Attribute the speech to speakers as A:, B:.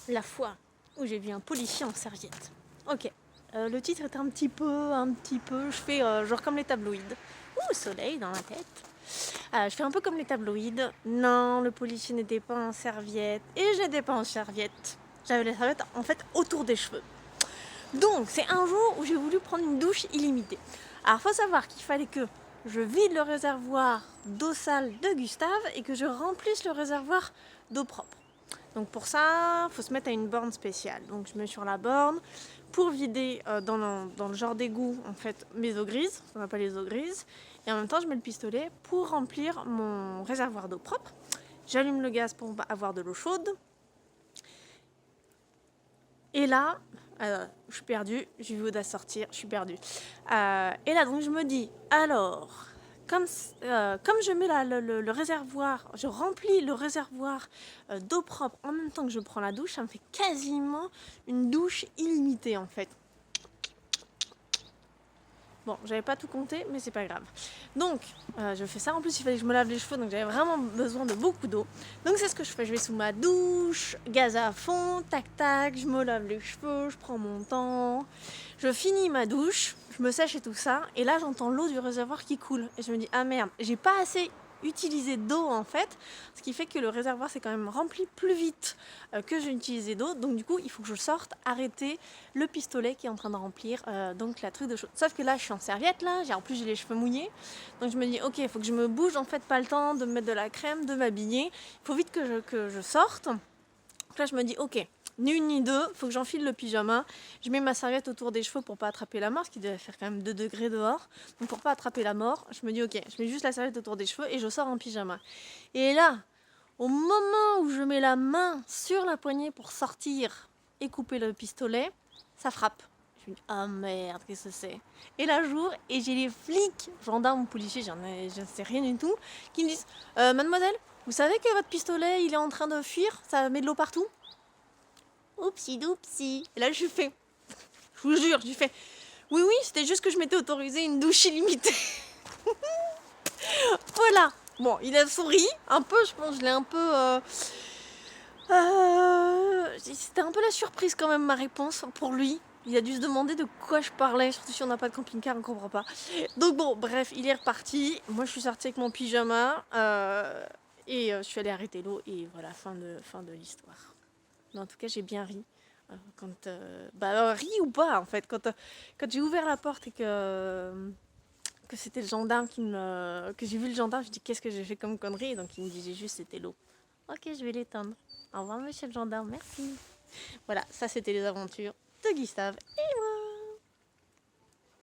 A: La fois où j'ai vu un policier en serviette. Ok, le titre est un petit peu, je fais genre comme les tabloïds. Ouh, soleil dans la tête. Je fais un peu comme les tabloïds. Non, le policier n'était pas en serviette. Et je n'étais pas en serviette. J'avais les serviettes en fait autour des cheveux. Donc, c'est un jour où j'ai voulu prendre une douche illimitée. Alors, faut savoir qu'il fallait que je vide le réservoir d'eau sale de Gustave et que je remplisse le réservoir d'eau propre. Donc pour ça, il faut se mettre à une borne spéciale. Donc je mets sur la borne pour vider dans le genre d'égout en fait mes eaux grises, on appelle les eaux grises, et en même temps je mets le pistolet pour remplir mon réservoir d'eau propre. J'allume le gaz pour avoir de l'eau chaude. Et là, je suis perdue, j'ai vu Audace sortir, je suis perdue. Et là donc je me dis, alors, comme je mets le réservoir, je remplis le réservoir d'eau propre en même temps que je prends la douche, ça me fait quasiment une douche illimitée en fait. Bon, j'avais pas tout compté, mais c'est pas grave. Donc, je fais ça. En plus, il fallait que je me lave les cheveux, donc j'avais vraiment besoin de beaucoup d'eau. Donc, c'est ce que je fais. Je vais sous ma douche, gaz à fond, tac tac, je me lave les cheveux, je prends mon temps. Je finis ma douche, je me sèche et tout ça. Et là, j'entends l'eau du réservoir qui coule. Et je me dis, ah merde, j'ai pas assez utilisé d'eau en fait, ce qui fait que le réservoir s'est quand même rempli plus vite que j'ai utilisé d'eau, donc du coup il faut que je sorte, arrêter le pistolet qui est en train de remplir donc la truc de chaude. Sauf que là je suis en serviette là, en plus j'ai les cheveux mouillés, donc je me dis ok, il faut que je me bouge, en fait pas le temps de me mettre de la crème, de m'habiller, il faut vite que je sorte. Donc là je me dis ok, ni une ni deux, faut que j'enfile le pyjama, je mets ma serviette autour des cheveux pour pas attraper la mort, ce qui devait faire quand même 2 degrés dehors, donc pour pas attraper la mort, je me dis ok, je mets juste la serviette autour des cheveux et je sors en pyjama. Et là, au moment où je mets la main sur la poignée pour sortir et couper le pistolet, ça frappe. Je me dis ah merde, qu'est-ce que c'est? Et là j'ouvre et j'ai les flics, gendarmes ou policiers, je ne sais rien du tout, qui me disent mademoiselle, vous savez que votre pistolet il est en train de fuir, ça met de l'eau partout? Oupsi doupsi. Et là, je fais, je vous jure, je fais, oui, c'était juste que je m'étais autorisé une douche illimitée. Voilà. Bon, il a souri, un peu, je pense, je l'ai un peu... c'était un peu la surprise quand même, ma réponse, pour lui. Il a dû se demander de quoi je parlais, surtout si on n'a pas de camping-car, on comprend pas. Donc bon, bref, il est reparti. Moi, je suis sortie avec mon pyjama et je suis allée arrêter l'eau et voilà, fin de l'histoire. Mais en tout cas, j'ai bien ri. Quand ri ou pas en fait, quand j'ai ouvert la porte et que c'était le gendarme que j'ai vu le gendarme, je dis qu'est-ce que j'ai fait comme connerie, et donc il me disait juste c'était l'eau. Ok, je vais l'éteindre. Au revoir monsieur le gendarme, merci. Voilà, ça c'était les aventures de Gustave et